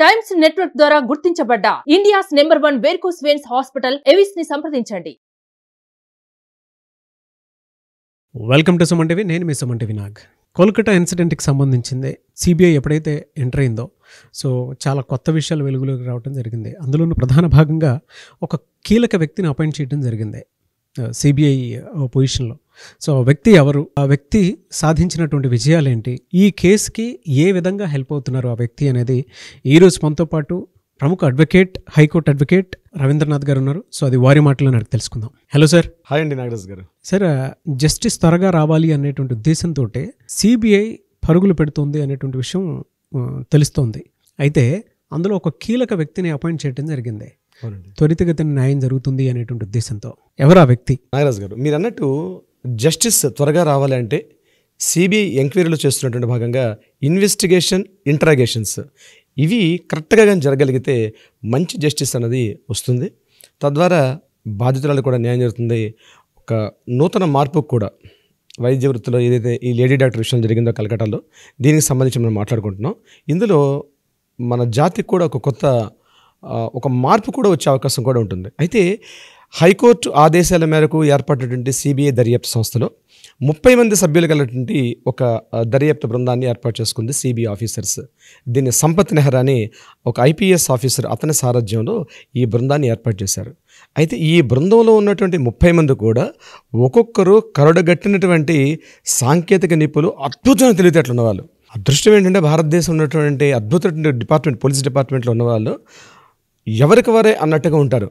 Times Network ద్వారా గుర్తించబడ్డ India's number 1 varicose veins hospital Avis ని సంప్రదించండి. Welcome to Suman TV. నేను మీ సుమన్ టీవీ నాగ్. కోల్కతా ఇన్సిడెంట్కి సంబంధించింది సిబిఐ ఎప్పుడైతే ఎంటర్ అయిందో చాలా కొత్త విషయాలు వెలుగులోకి రావడం జరిగింది. అందులోనూ ప్రధాన భాగంగా ఒక కీలక వ్యక్తిని అపాయింట్ చేయడం జరిగింది సిబిఐ పొజిషన్లో. ఆ వ్యక్తి ఎవరు, ఆ వ్యక్తి సాధించినటువంటి విజయాలేంటి, ఈ కేసుకి ఏ విధంగా హెల్ప్ అవుతున్నారు ఆ వ్యక్తి అనేది ఈరోజు మనతో పాటు ప్రముఖ అడ్వకేట్, హైకోర్టు అడ్వకేట్ రవీంద్రనాథ్ గారు ఉన్నారు. అది వారి మాటలో నాకు తెలుసుకుందాం. Hello sir. హాయ్ అండి నాగరాజ్ గారు. సార్, జస్టిస్ త్వరగా రావాలి అనేటువంటి ఉద్దేశంతో సిబిఐ పరుగులు పెడుతుంది అనేటువంటి విషయం తెలుస్తోంది. అయితే అందులో ఒక కీలక వ్యక్తిని అపాయింట్ చేయడం జరిగింది. త్వరితగతిన న్యాయం జరుగుతుంది అనేటువంటి ఉద్దేశంతో. ఎవరు ఆ వ్యక్తి? నాగరాజ్ గారు, మీరు అన్నట్టు జస్టిస్ త్వరగా రావాలి అంటే సిబిఐ ఎంక్వైరీలో చేస్తున్నటువంటి భాగంగా ఇన్వెస్టిగేషన్, ఇంటరాగేషన్స్ ఇవి కరెక్ట్గా కానీ జరగలిగితే మంచి జస్టిస్ అనేది వస్తుంది. తద్వారా బాధితురాలు కూడా న్యాయం జరుగుతుంది. ఒక నూతన మార్పుకు కూడా వైద్య వృత్తిలో ఏదైతే ఈ లేడీ డాక్టర్ విషయం జరిగిందో కలకటాలో, దీనికి సంబంధించి మనం మాట్లాడుకుంటున్నాం. ఇందులో మన జాతికి కూడా ఒక మార్పు కూడా వచ్చే అవకాశం కూడా ఉంటుంది. అయితే హైకోర్టు ఆదేశాల మేరకు ఏర్పడినటువంటి సిబిఐ దర్యాప్తు సంస్థలో 30 మంది సభ్యులు కలిగినటువంటి ఒక దర్యాప్తు బృందాన్ని ఏర్పాటు చేసుకుంది సిబిఐ ఆఫీసర్స్. దీన్ని సంపత్ నెహ్రా అని ఒక ఐపీఎస్ ఆఫీసర్, అతని సారథ్యంలో ఈ బృందాన్ని ఏర్పాటు చేశారు. అయితే ఈ బృందంలో ఉన్నటువంటి 30 మంది కూడా ఒక్కొక్కరు కరడుగట్టినటువంటి సాంకేతిక నిపుణులు, అద్భుతమైన తెలివితేటలు ఉన్నవాళ్ళు. అదృష్టం ఏంటంటే భారతదేశం ఉన్నటువంటి అద్భుతమైన డిపార్ట్మెంట్, పోలీస్ డిపార్ట్మెంట్లో ఉన్నవాళ్ళు ఎవరికి వారే అన్నట్టుగా ఉంటారు.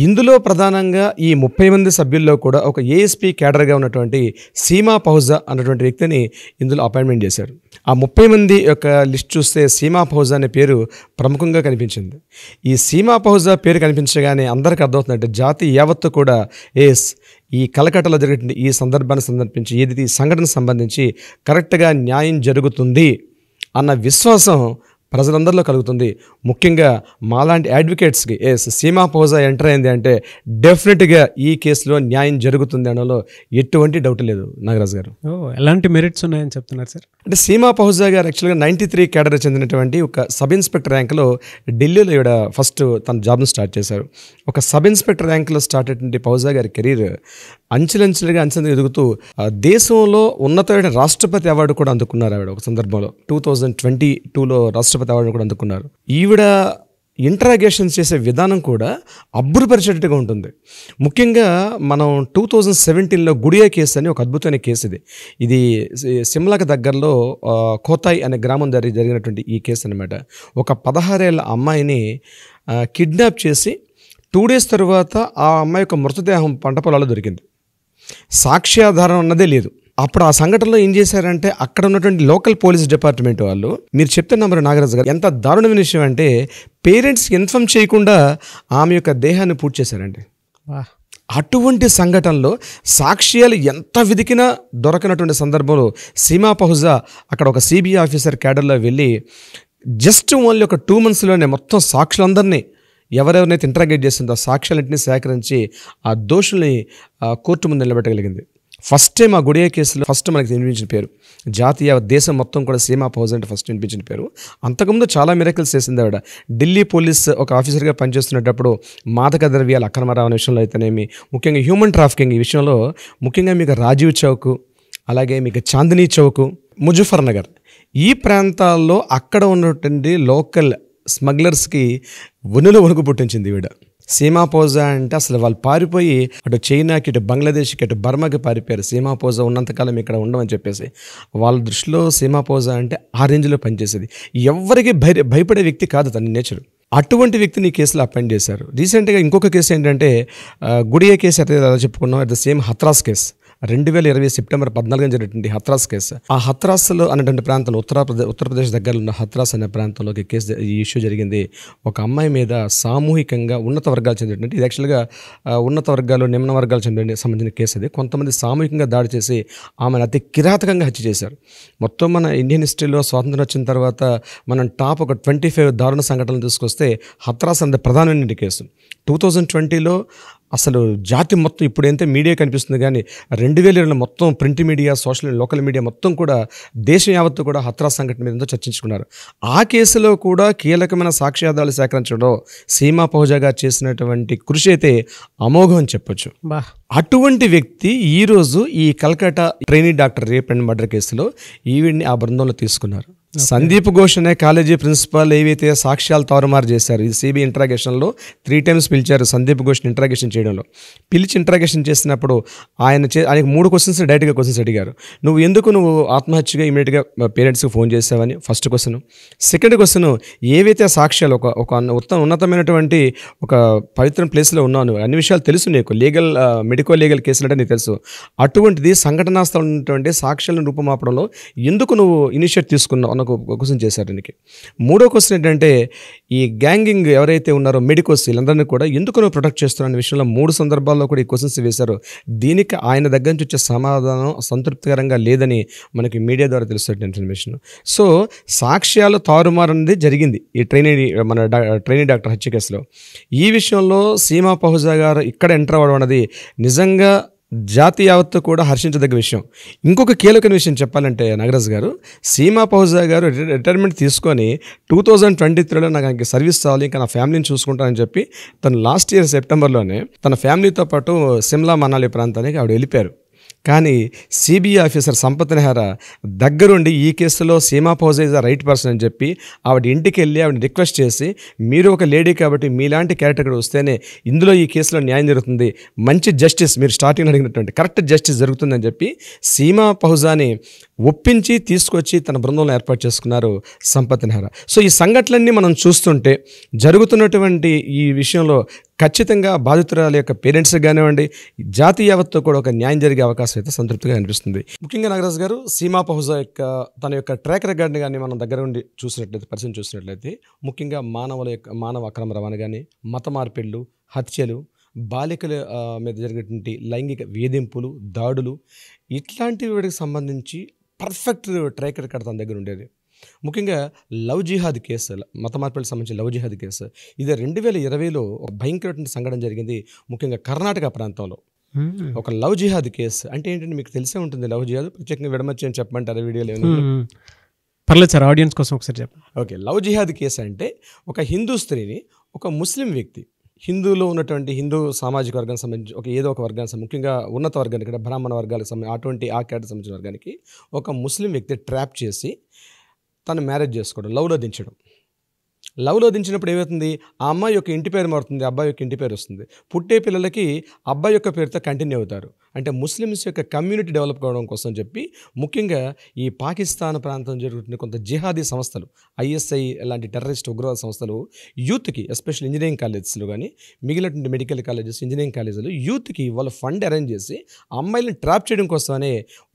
ఇందులో ప్రధానంగా ఈ 30 మంది సభ్యుల్లో కూడా ఒక ఏఎస్పీ క్యాడర్గా ఉన్నటువంటి సీమా పహుజా అన్నటువంటి వ్యక్తిని ఇందులో అపాయింట్మెంట్ చేశారు. ఆ 30 మంది యొక్క లిస్ట్ చూస్తే సీమా పహుజా అనే పేరు ప్రముఖంగా కనిపించింది. ఈ సీమా పహుజా పేరు కనిపించగానే అందరికీ అర్థమవుతుందంటే జాతి యావత్తు కూడా ఈ కలకట్టలో జరిగిన ఈ సందర్భాన్ని సందర్భించి ఏది ఈ సంఘటనకు సంబంధించి కరెక్ట్గా న్యాయం జరుగుతుంది అన్న విశ్వాసం ప్రజలందరిలో కలుగుతుంది. ముఖ్యంగా మాలాంటి అడ్వకేట్స్కి సీమా పహుజా ఎంటర్ అయింది అంటే డెఫినెట్గా ఈ కేసులో న్యాయం జరుగుతుంది అనలో ఎటువంటి డౌట్ లేదు. నాగరాజ్ గారు, ఎలాంటి మెరిట్స్ ఉన్నాయని చెప్తున్నారు సార్? అంటే సీమా పహుజా గారు యాక్చువల్గా 93 క్యాడర్ చెందినటువంటి ఒక సబ్ ఇన్స్పెక్టర్ ర్యాంక్లో ఢిల్లీలో ఈవిడ ఫస్ట్ తన జాబ్ను స్టార్ట్ చేశారు. ఒక సబ్ ఇన్స్పెక్టర్ ర్యాంక్లో స్టార్ట్ అయినటువంటి పహుజా గారి కెరీర్ అంచెలంచెలుగా ఎదుగుతూ దేశంలో ఉన్నతమైన రాష్ట్రపతి అవార్డు కూడా అందుకున్నారు. ఆవిడ ఒక సందర్భంలో 2022లో రాష్ట్రపతి అవార్డు కూడా అందుకున్నారు. ఈవిడ ఇంటరాగేషన్స్ చేసే విధానం కూడా అబ్బురపరిచేటట్టుగా ఉంటుంది. ముఖ్యంగా మనం 2017లో గుడియా కేసు అని ఒక అద్భుతమైన కేసు. ఇది సిమ్లాకి దగ్గరలో కోతాయ్ అనే గ్రామం జరిగినటువంటి ఈ కేసు అనమాట. ఒక 16 ఏళ్ల అమ్మాయిని కిడ్నాప్ చేసి 2 days తర్వాత ఆ అమ్మాయి యొక్క మృతదేహం పంట పొలాల్లో దొరికింది. సాక్ష్యాధారం అన్నదే లేదు. అప్పుడు ఆ సంఘటనలో ఏం చేశారంటే అక్కడ ఉన్నటువంటి లోకల్ పోలీస్ డిపార్ట్మెంట్ వాళ్ళు, మీరు చెప్తున్నారు నాగరాజు గారు, ఎంత దారుణమైన విషయం అంటే పేరెంట్స్ ఇన్ఫార్మ్ చేయకుండా ఆమె యొక్క దేహాన్ని పూర్తి చేశారండి. అటువంటి సంఘటనలో సాక్ష్యాలు ఎంత వెతికినా దొరకనటువంటి సందర్భంలో సీమా పహుజా అక్కడ ఒక సిబిఐ ఆఫీసర్ క్యాడర్లో వెళ్ళి జస్ట్ ఓన్లీ ఒక 2 monthsలోనే మొత్తం సాక్షులందరినీ ఎవరెవరినైతే ఇంటరాగేట్ చేసిందో ఆ సాక్ష్యాలన్నింటినీ సేకరించి ఆ దోషుల్ని కోర్టు ముందు నిలబెట్టగలిగింది. ఫస్ట్ టైం ఆ గుడియా కేసులో ఫస్ట్ మనకి వినిపించిన పేరు, జాతీయ దేశం మొత్తం కూడా సీమా పహుజా అంటే ఫస్ట్ వినిపించిన పేరు. అంతకుముందు చాలా మిరకల్స్ చేసింది ఆవిడ. ఢిల్లీ పోలీస్ ఒక ఆఫీసర్గా పనిచేస్తున్నప్పుడు మాదక ద్రవ్యాల అక్రమ రవాణా విషయంలో అయితేనేమి, ముఖ్యంగా హ్యూమన్ ట్రాఫికింగ్ ఈ విషయంలో ముఖ్యంగా మీకు రాజీవ్ చౌక్, అలాగే మీకు చాందినీ చౌక్, ముజఫర్ నగర్ ఈ ప్రాంతాల్లో అక్కడ ఉన్నటువంటి లోకల్ స్మగ్లర్స్కి వణుకు పుట్టించింది ఈవిడ. సీమా పహుజా అంటే అసలు వాళ్ళు పారిపోయి అటు చైనాకి, ఇటు బంగ్లాదేశ్కి, అటు బర్మాకి పారిపోయారు. సీమా పహుజా ఉన్నంతకాలం ఇక్కడ ఉండమని చెప్పేసి వాళ్ళ దృష్టిలో సీమా పహుజా అంటే ఆ రేంజ్లో పనిచేసేది. ఎవరికి భయపడే వ్యక్తి కాదు తన నేచర్. అటువంటి వ్యక్తిని ఈ కేసులో అపాయింట్ చేశారు. రీసెంట్గా ఇంకొక కేసు ఏంటంటే గుడియా కేసు అయితే ఎలా చెప్పుకున్నాం, at the same Hathras case 2020 September 14 జరిగినటువంటి హత్రాస్ కేసు. ఆ హత్రాస్లో అనేటువంటి ప్రాంతంలో ఉత్తరప్రదేశ్ దగ్గరలో ఉన్న హత్రాస్ అనే ప్రాంతంలో ఈ ఇష్యూ జరిగింది. ఒక అమ్మాయి మీద సామూహికంగా ఉన్నత వర్గాలు చెందినటువంటి, ఇది యాక్చువల్గా ఉన్నత వర్గాలు నిమ్న వర్గాలు సంబంధించిన కేసు. అది కొంతమంది సామూహికంగా దాడి చేసి ఆమెను అతి కిరాతకంగా హత్య చేశారు. మొత్తం మన ఇండియన్ హిస్టరీలో స్వాతంత్రం వచ్చిన తర్వాత మనం టాప్ ఒక 25 దారుణ సంఘటనలు తీసుకొస్తే హత్రాస్ అనేది ప్రధానమైన కేసు. 2020లో అసలు జాతి మొత్తం ఇప్పుడైతే మీడియా కనిపిస్తుంది, కానీ 2020 మొత్తం print media, social local media మొత్తం కూడా దేశం యావత్తు కూడా హత్రా సంఘటన మీద ఎంతో చర్చించుకున్నారు. ఆ కేసులో కూడా కీలకమైన సాక్ష్యాధారాలు సేకరించడంలో సీమా పహూజా గారు చేసినటువంటి కృషి అయితే అమోఘం అని చెప్పొచ్చు. బా అటువంటి వ్యక్తి ఈరోజు ఈ Calcutta trainee doctor rape and murder కేసులో ఈవిడ్ని ఆ బృందంలో తీసుకున్నారు. సందీప్ ఘోష్ అనే కాలేజీ ప్రిన్సిపాల్ ఏవైతే సాక్ష్యాలు తారుమారు చేశారు, ఈ సిబిఐ ఇంట్రాగేషన్లో 3 times పిలిచారు సందీప్ ఘోష్ని ఇంట్రాగేషన్ చేయడంలో. పిలిచి ఇంట్రాగేషన్ చేసినప్పుడు ఆయనకి 3 questions డైరెక్ట్గా క్వశ్చన్స్ అడిగారు. నువ్వు ఆత్మహత్యగా ఇమీడియట్గా పేరెంట్స్కి ఫోన్ చేసావని ఫస్ట్ క్వశ్చన్. సెకండ్ క్వశ్చన్, ఏవైతే సాక్ష్యాలు ఒక ఉన్నతమైనటువంటి ఒక పవిత్ర ప్లేస్లో ఉన్నావు, అన్ని విషయాలు తెలుసు నీకు, మెడికో లీగల్ కేసులు అంటే నీకు తెలుసు, అటువంటిది సంఘటనా స్థలం ఉన్నటువంటి సాక్ష్యాలను రూపమాపడంలో ఎందుకు నువ్వు ఇనిషియేట్ తీసుకున్నావు అన్న క్వశ్చన్ చేశారు దీనికి. మూడో క్వశ్చన్ ఏంటంటే, ఈ గ్యాంగింగ్ ఎవరైతే ఉన్నారో మెడికోస్ వీళ్ళందరినీ కూడా ఎందుకు నువ్వు ప్రొటెక్ట్ చేస్తున్న విషయంలో 3 సందర్భాల్లో కూడా ఈ క్వశ్చన్స్ వేశారు. దీనికి ఆయన దగ్గర నుంచి వచ్చే సమాధానం సంతృప్తికరంగా లేదని మనకి మీడియా ద్వారా తెలుస్తున్న ఇన్ఫర్మేషన్. సో సాక్ష్యాలు తారుమారు అనేది జరిగింది ఈ ట్రైనీ డాక్టర్ హత్య కేసులో. ఈ విషయంలో సీమా పహూజా గారు ఇక్కడ ఎంటర్ అవ్వడం అనేది నిజంగా జాతి యావత్తు కూడా హర్షించదగ్గ విషయం. ఇంకొక కీలకమైన విషయం చెప్పాలంటే నాగరాజ్ గారు, సీమా పహూజా గారు రిటైర్మెంట్ తీసుకొని 2023లో నాకు సర్వీస్ చాలు, ఇంకా నా ఫ్యామిలీని చూసుకుంటానని చెప్పి తను లాస్ట్ ఇయర్ సెప్టెంబర్లోనే తన ఫ్యామిలీతో పాటు సిమ్లా మనాలి ప్రాంతానికి ఆవిడ వెళ్ళిపోయారు. కానీ సిబిఐ ఆఫీసర్ సంపత్ నెహ్రా దగ్గరుండి ఈ కేసులో Seema Pahuja is the right person అని చెప్పి ఆవిడ ఇంటికి వెళ్ళి ఆవిడ రిక్వెస్ట్ చేసి, మీరు ఒక లేడీ కాబట్టి మీలాంటి క్యారెక్టర్ ఇక్కడ వస్తేనే ఇందులో ఈ కేసులో న్యాయం జరుగుతుంది, మంచి జస్టిస్ మీరు స్టార్టింగ్ అడిగినటువంటి కరెక్ట్ జస్టిస్ జరుగుతుందని చెప్పి సీమా పహూజాని ఒప్పించి తీసుకొచ్చి తన బృందంలో ఏర్పాటు చేసుకున్నారు సంపత్ నెహ్రా. సో ఈ సంఘటనలన్నీ మనం చూస్తుంటే జరుగుతున్నటువంటి ఈ విషయంలో ఖచ్చితంగా బాధితురాల యొక్క పేరెంట్స్ కానివ్వండి, జాతి యావత్తు కూడా ఒక న్యాయం జరిగే అవకాశం అయితే సంతృప్తిగా అనిపిస్తుంది. ముఖ్యంగా నాగరాజ్ గారు, సీమా పహూజా తన యొక్క ట్రాక్ రికార్డ్ని కానీ మనం దగ్గర ఉండి పరిశీలన చూసినట్లయితే ముఖ్యంగా మానవ అక్రమ రవాణా కానీ, మత మార్పిడులు, హత్యలు, బాలికల మీద జరిగినటువంటి లైంగిక వేధింపులు, దాడులు, ఇట్లాంటి వాటికి సంబంధించి పర్ఫెక్ట్ ట్రాక్ రికార్డ్ తన దగ్గర ఉండేది. ముఖ్యంగా లవ్ జిహాద్ కేసు, మత మార్పులకు సంబంధించిన లవ్ జిహాద్ కేసు, ఇది 2020లో ఒక భయంకరమైన సంఘటన జరిగింది. ముఖ్యంగా కర్ణాటక ప్రాంతంలో ఒక లవ్ జిహాద్ కేసు. అంటే ఏంటంటే మీకు తెలిసే ఉంటుంది, లవ్ జిహాద్ ప్రత్యేకంగా విడమర్చి అని చెప్పమంటారు వీడియోలో. పర్లేదు సార్, ఆడియన్స్ కోసం ఒకసారి చెప్పండి. ఓకే, లవ్ జిహాద్ కేసు అంటే ఒక హిందూ స్త్రీని ఒక ముస్లిం వ్యక్తి, హిందూలో ఉన్నటువంటి హిందూ సామాజిక వర్గానికి సంబంధించి ఏదో ఒక వర్గానికి, ముఖ్యంగా ఉన్నత వర్గానికి, బ్రాహ్మణ వర్గాలకు సంబంధించి అటువంటి ఆ కేటగిరీకి సంబంధించిన వర్గానికి ఒక ముస్లిం వ్యక్తి ట్రాప్ చేసి తను మ్యారేజ్ చేసుకోవడం, లవ్లో దించినప్పుడు ఏమవుతుంది, ఆ అమ్మాయి యొక్క ఇంటి పేరు మారుతుంది, అబ్బాయి యొక్క ఇంటి పేరు వస్తుంది. పుట్టే పిల్లలకి అబ్బాయి యొక్క పేరుతో కంటిన్యూ అవుతారు. అంటే ముస్లిమ్స్ యొక్క కమ్యూనిటీ డెవలప్ కావడం కోసం చెప్పి ముఖ్యంగా ఈ పాకిస్తాన్ ప్రాంతం జరుగుతున్న కొంత జిహాదీ సంస్థలు, ఐఎస్ఐ లాంటి టెర్రరిస్ట్ ఉగ్రవాద సంస్థలు యూత్కి, ఎస్పెషల్ ఇంజనీరింగ్ కాలేజెస్లో కానీ మిగిలినటువంటి మెడికల్ కాలేజెస్, ఇంజనీరింగ్ కాలేజీలు యూత్కి వాళ్ళ ఫండ్ అరేంజ్ చేసి అమ్మాయిలను ట్రాప్ చేయడం కోసమనే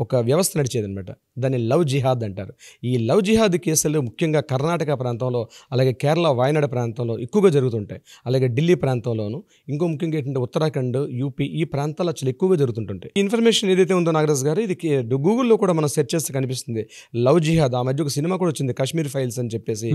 ఒక వ్యవస్థ నడిచేది అనమాట. దాన్ని లవ్ జిహాద్ అంటారు. ఈ లవ్ జిహాద్ కేసులు ముఖ్యంగా కర్ణాటక ప్రాంతంలో, అలాగే కేరళ వాయనాడ్ ప్రాంతంలో ఎక్కువగా జరుగుతుంటాయి. అలాగే ఢిల్లీ ప్రాంతంలోను, ఇంకో ముఖ్యంగా ఏంటంటే ఉత్తరాఖండ్, యూపీ ఈ ప్రాంతాల్లో చాలా ఎక్కువగా జరుగుతుంటాయి. ఈ ఇన్ఫర్మేషన్ ఏదైతే ఉందో నాగరాజ్ గారు, ఇది గూగుల్లో కూడా మనం సెర్చ్ చేస్తే కనిపిస్తుంది లవ్ జిహాద్. ఆ మధ్య ఒక సినిమా కూడా వచ్చింది, కాశ్మీర్ ఫైల్స్ అని చెప్పేసి.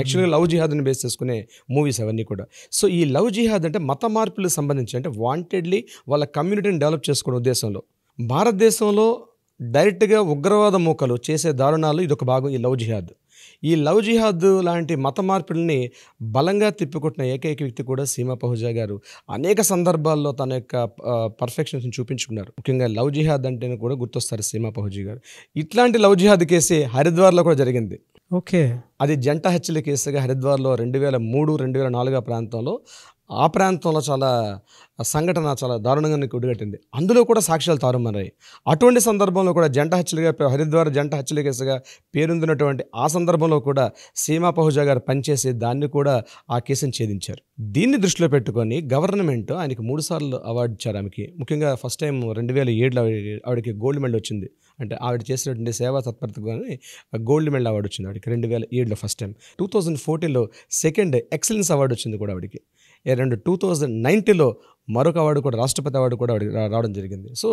యాక్చువల్గా లవ్ జిహాద్ని బేస్ చేసుకునే మూవీస్ అవన్నీ కూడా. సో ఈ లవ్ జిహాద్ అంటే మత మార్పులకు సంబంధించి, అంటే వాంటెడ్లీ వాళ్ళ కమ్యూనిటీని డెవలప్ చేసుకోవడం ఉద్దేశంలో భారతదేశంలో డైరెక్ట్గా ఉగ్రవాద మూకలు చేసే దారుణాలు ఇదొక భాగం ఈ లవ్ జిహాద్. ఈ లవ్ జిహాద్ లాంటి మత మార్పుల్ని బలంగా తిప్పికొట్టిన ఏకైక వ్యక్తి కూడా సీమా పహూజా గారు. అనేక సందర్భాల్లో తన యొక్క పర్ఫెక్షన్స్ని చూపించుకున్నారు. ముఖ్యంగా లవ్ జిహాద్ అంటేనే కూడా గుర్తొస్తారు సీమా పహూజా గారు. ఇట్లాంటి లవ్ జిహాద్ కేసే హరిద్వార్లో కూడా జరిగింది. ఓకే, అది జంట హత్యల కేసుగా హరిద్వార్లో 2003-2004 ప్రాంతంలో, ఆ ప్రాంతంలో సంఘటన చాలా దారుణంగా ఒడిగట్టింది. అందులో కూడా సాక్ష్యాలు తారుమారాయి. అటువంటి సందర్భంలో కూడా జంట హత్యలుగా, హరిద్వార్ జంట హత్యల కేసుగా పేరొందినటువంటి ఆ సందర్భంలో కూడా సీమా పహూజా గారు పనిచేసి దాన్ని కూడా ఆ కేసును ఛేదించారు. దీన్ని దృష్టిలో పెట్టుకొని గవర్నమెంట్ ఆయనకి 3 సార్లు అవార్డు ఇచ్చారు. ఆమెకి ముఖ్యంగా ఫస్ట్ టైం 2007లో ఆవిడకి గోల్డ్ మెడల్ వచ్చింది. అంటే ఆవిడ చేసినటువంటి సేవా తత్పరతకు కానీ గోల్డ్ మెడల్ అవార్డు వచ్చింది ఆవిడకి 2007లో ఫస్ట్ టైం. 2014లో సెకండ్ ఎక్సలెన్స్ అవార్డు వచ్చింది కూడా ఆవిడకి. 2019లో మరొక అవార్డు కూడా, రాష్ట్రపతి అవార్డు కూడా ఆవిడకి రావడం జరిగింది. సో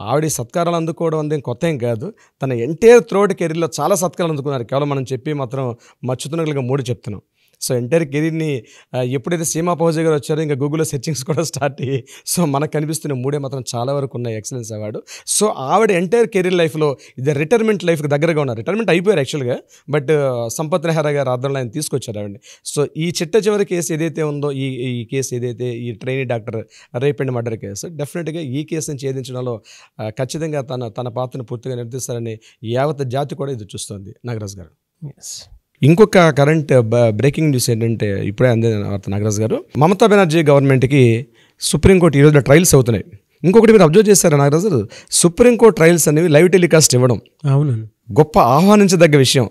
ఆవిడ సత్కారాలు అందుకోవడం అనేది కొత్త ఏం కాదు. తన ఎంటైర్ త్రోట్ కెరీర్లో చాలా సత్కారాలు అందుకున్నారు. కేవలం మనం చెప్పి మాత్రం మచ్చుతున్నట్లుగా 3 చెప్తున్నాం. సో ఎంటైర్ కెరీర్ని ఎప్పుడైతే సీమా పౌజే గారు వచ్చారో ఇంకా గూగుల్లో సెర్చింగ్స్ కూడా స్టార్ట్ అయ్యి సో మనకు కనిపిస్తున్న 3 మాత్రం చాలా వరకు ఉన్నాయి ఎక్సలెన్స్ అవార్డు. సో ఆవిడ ఎంటైర్ కెరీర్ లైఫ్లో ఇది రిటైర్మెంట్ లైఫ్కి దగ్గరగా ఉన్నారు. రిటైర్మెంట్ అయిపోయారు యాక్చువల్గా, బట్ సంపత్ నెహ్రా గారు ఆధ్వర్యంలో ఆయన తీసుకొచ్చారు ఆవిడని. సో ఈ చిట్ట కేసు ఏదైతే ఉందో ఈ కేసు ఏదైతే ఈ trainee doctor rape and murder case, డెఫినెట్గా ఈ కేసు నుంచి ఛేదించడంలో ఖచ్చితంగా తన పాత్రను పూర్తిగా నిర్వహిస్తారని యావత్ జాతి కూడా ఇది చూస్తుంది. నాగరాజ్ గారు, ఇంకొక కరెంట్ బ్రేకింగ్ న్యూస్ ఏంటంటే ఇప్పుడే అందిన వార్త నాగరాజ్ గారు, మమతా బెనర్జీ గవర్నమెంట్కి సుప్రీంకోర్టు ఈరోజు ట్రయల్స్ అవుతున్నాయి. ఇంకొకటి మీరు అబ్జర్వ్ చేశారా నాగరాజ్ గారు, సుప్రీంకోర్టు ట్రయల్స్ అనేవి లైవ్ టెలికాస్ట్ ఇవ్వడం అవునండి గొప్ప ఆహ్వానించదగ్గ విషయం.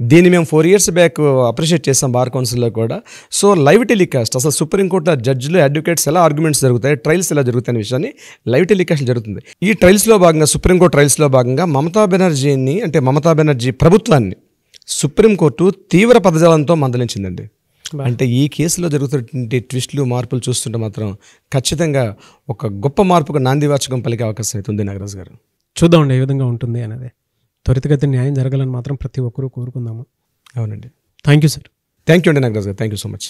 దీన్ని మేము 4 years బ్యాక్ అప్రిషియేట్ చేస్తాం బార్ కౌన్సిల్లో కూడా. సో లైవ్ టెలికాస్ట్, అసలు సుప్రీంకోర్టులో జడ్జిలు అడ్వకేట్స్ ఎలా ఆర్గ్యుమెంట్స్ జరుగుతాయి, ట్రయల్స్ ఎలా జరుగుతాయి అనే విషయాన్ని లైవ్ టెలికాస్ట్ జరుగుతుంది. ఈ ట్రయల్స్లో భాగంగా సుప్రీంకోర్టు ట్రయల్స్లో భాగంగా మమతా బెనర్జీ ప్రభుత్వాన్ని సుప్రీంకోర్టు తీవ్ర పదజాలంతో మందలించిందండి. అంటే ఈ కేసులో జరుగుతున్నటువంటి ట్విస్టులు మార్పులు చూస్తుంటే మాత్రం ఖచ్చితంగా ఒక గొప్ప మార్పుకు నాందివాచకం పలికే అవకాశం అవుతుంది. నాగరాజ్ గారు, చూద్దామండి ఏ విధంగా ఉంటుంది అనేది. త్వరితగతిన న్యాయం జరగాలని మాత్రం ప్రతి ఒక్కరూ కోరుకుందాము. అవునండి. Thank you sir. Thank you అండి నాగరాజ్ గారు, థ్యాంక్ యూ సో మచ్.